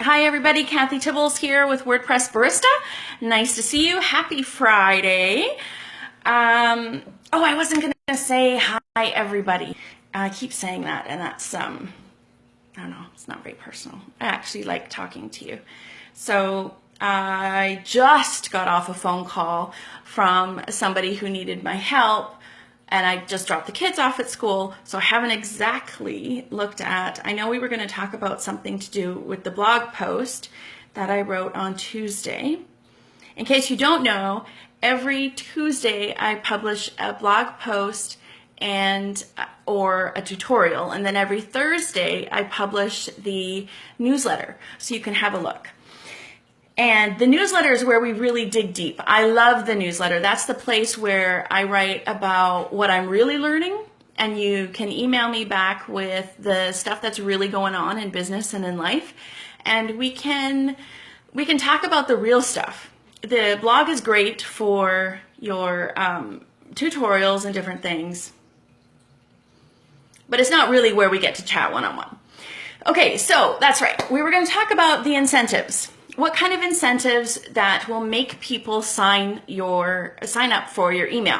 Hi everybody, Kathy Tibbles here with WordPress Barista. Nice to see you. Happy Friday. I wasn't going to say hi everybody. I keep saying that, and that's, I don't know, it's not very personal. I actually like talking to you. So I just got off a phone call from somebody who needed my help, and I just dropped the kids off at school, so I haven't exactly looked at. I know we were going to talk about something to do with the blog post that I wrote on Tuesday. In case you don't know, every Tuesday I publish a blog post or a tutorial, and then every Thursday I publish the newsletter, so you can have a look. And the newsletter is where we really dig deep. I love the newsletter. That's the place where I write about what I'm really learning, and you can email me back with the stuff that's really going on in business and in life, and we can talk about the real stuff. The blog is great for your tutorials and different things, but it's not really where we get to chat one-on-one. Okay, so that's right. We were going to talk about the incentives. What kind of incentives that will make people sign up for your email?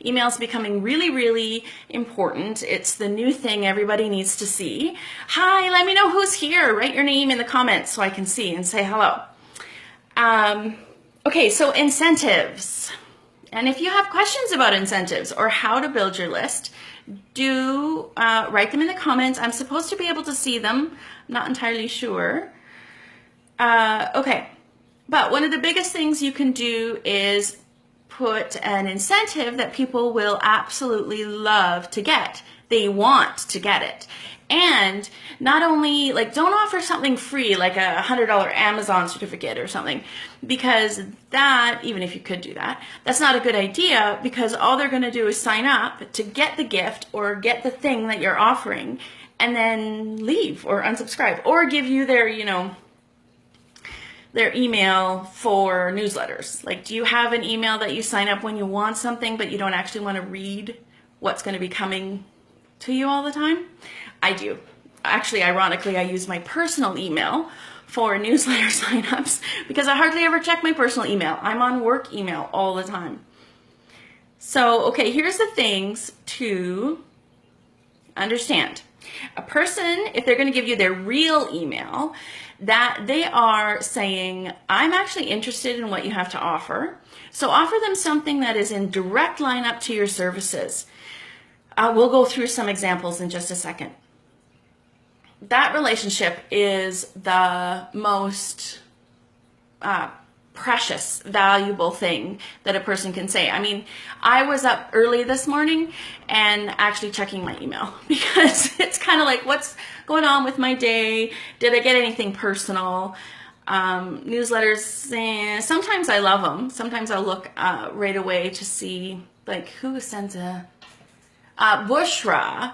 Email is becoming really, really important. It's the new thing everybody needs to see. Hi, let me know who's here. Write your name in the comments so I can see and say hello. Okay, so incentives. And if you have questions about incentives or how to build your list, do write them in the comments. I'm supposed to be able to see them. I'm not entirely sure. Okay, but one of the biggest things you can do is put an incentive that people will absolutely love to get. They want to get it. And not only, don't offer something free, like a $100 Amazon certificate or something, because that, even if you could do that, that's not a good idea, because all they're going to do is sign up to get the gift or get the thing that you're offering and then leave or unsubscribe or give you their email for newsletters. Do you have an email that you sign up when you want something, but you don't actually want to read what's going to be coming to you all the time? I do. Actually, ironically, I use my personal email for newsletter signups because I hardly ever check my personal email. I'm on work email all the time. So, okay, here's the things to understand. A person, if they're going to give you their real email, that they are saying, I'm actually interested in what you have to offer. So offer them something that is in direct line up to your services. We'll go through some examples in just a second. That relationship is the most precious, valuable thing that a person can say. I mean, I was up early this morning and actually checking my email because it's kind of like, what's going on with my day? Did I get anything personal? Newsletters, sometimes I love them. Sometimes I'll look right away to see who sends a Bushra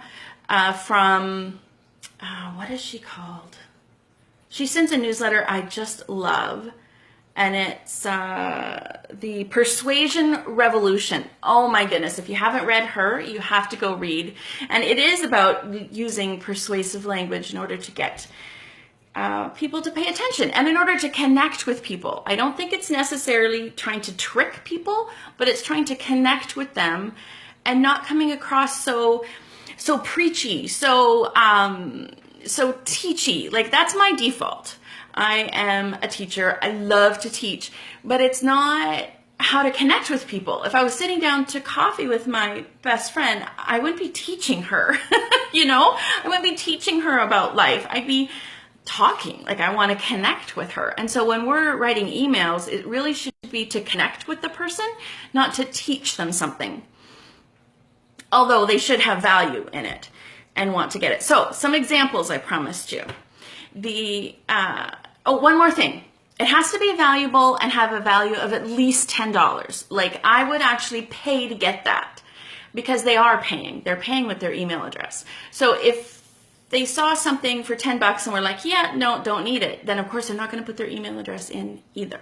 from, what is she called? She sends a newsletter I just love. And it's the Persuasion Revolution. Oh my goodness, if you haven't read her, you have to go read. And it is about using persuasive language in order to get people to pay attention and in order to connect with people. I don't think it's necessarily trying to trick people, but it's trying to connect with them and not coming across so preachy, so teachy. That's my default. I am a teacher. I love to teach, but it's not how to connect with people. If I was sitting down to coffee with my best friend, I wouldn't be teaching her, I wouldn't be teaching her about life. I'd be talking, I want to connect with her. And so when we're writing emails, it really should be to connect with the person, not to teach them something. Although they should have value in it and want to get it. So some examples I promised you. One more thing. It has to be valuable and have a value of at least $10. I would actually pay to get that because they are paying. They're paying with their email address. So if they saw something for $10 and were like, yeah, no, don't need it, then of course they're not going to put their email address in either.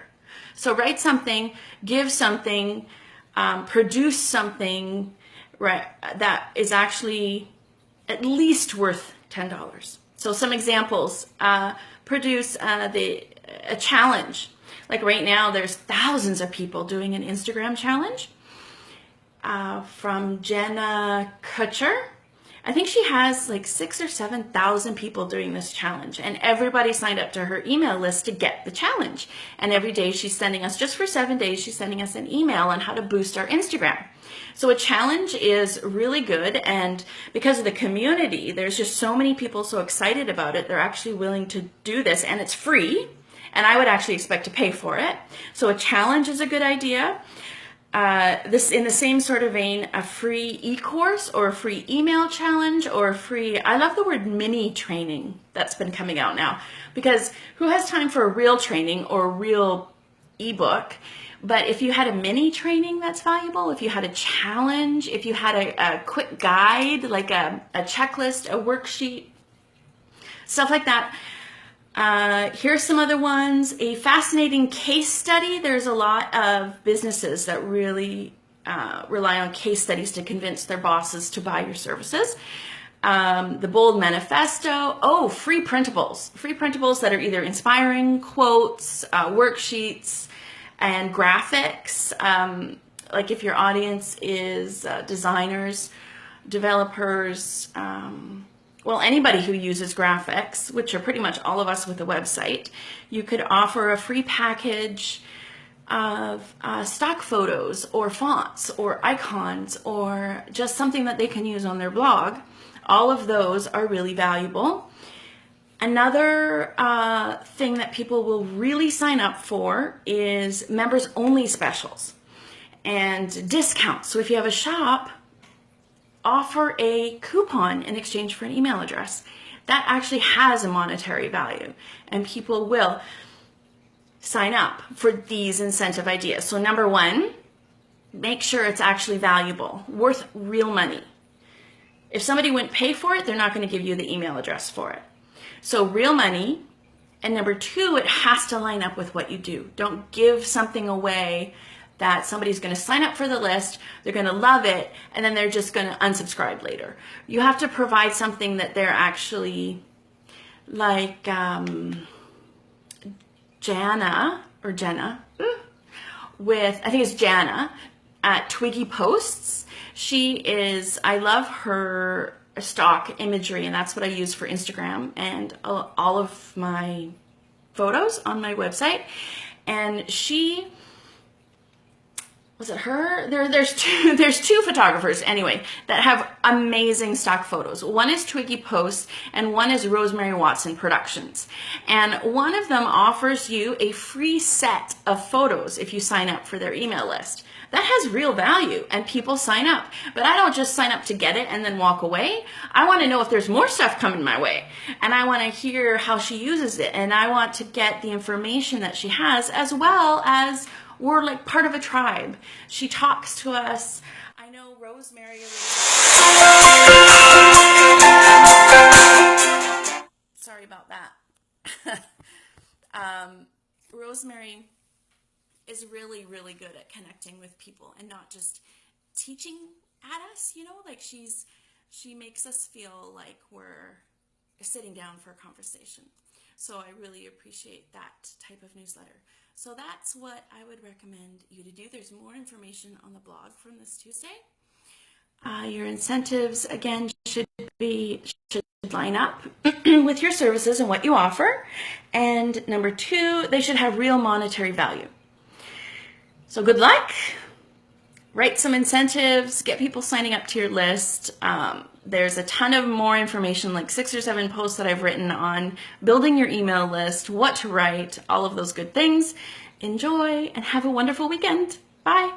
So write something, give something, produce something that is actually at least worth $10. So some examples, produce a challenge. Like right now, there's thousands of people doing an Instagram challenge from Jenna Kutcher. I think she has like 6,000 or 7,000 people doing this challenge, and everybody signed up to her email list to get the challenge. And every day she's sending us, just for 7 days, she's sending us an email on how to boost our Instagram. So a challenge is really good, and because of the community, there's just so many people so excited about it, they're actually willing to do this, and it's free, and I would actually expect to pay for it. So a challenge is a good idea. This, in the same sort of vein, a free e-course or a free email challenge or a free, I love the word mini training that's been coming out now, because who has time for a real training or a real ebook? But if you had a mini training that's valuable, if you had a challenge, if you had a quick guide, like a checklist, a worksheet, stuff like that. Here's some other ones. A fascinating case study. There's a lot of businesses that really rely on case studies to convince their bosses to buy your services. The bold manifesto. Oh, free printables. Free printables that are either inspiring, quotes, worksheets, and graphics. Like if your audience is designers, developers, well, anybody who uses graphics, which are pretty much all of us with a website, you could offer a free package of stock photos or fonts or icons or just something that they can use on their blog. All of those are really valuable. Another thing that people will really sign up for is members only specials and discounts. So if you have a shop, offer a coupon in exchange for an email address. That actually has a monetary value, and people will sign up for these incentive ideas. So number one, make sure it's actually valuable, worth real money. If somebody wouldn't pay for it, they're not going to give you the email address for it. So real money. And number two, it has to line up with what you do. Don't give something away that somebody's going to sign up for the list, they're going to love it, and then they're just going to unsubscribe later. You have to provide something that they're actually, like Jenna, with, I think it's Jana at Twiggy Posts. She is, I love her stock imagery, and that's what I use for Instagram and all of my photos on my website. And she, was it her? There's two photographers anyway that have amazing stock photos. One is Twiggy Posts and one is Rosemary Watson Productions. And one of them offers you a free set of photos if you sign up for their email list. That has real value, and people sign up. But I don't just sign up to get it and then walk away. I want to know if there's more stuff coming my way, and I want to hear how she uses it, and I want to get the information that she has, as well as we're like part of a tribe. She talks to us. I know Rosemary. Sorry about that. Rosemary is really, really good at connecting with people and not just teaching at us, you know, like she makes us feel like we're sitting down for a conversation. So I really appreciate that type of newsletter. So that's what I would recommend you to do. There's more information on the blog from this Tuesday. Your incentives, again, should line up with your services and what you offer. And number two, they should have real monetary value. So good luck. Write some incentives, get people signing up to your list. There's a ton of more information, like 6 or 7 posts that I've written on building your email list, what to write, all of those good things. Enjoy and have a wonderful weekend. Bye.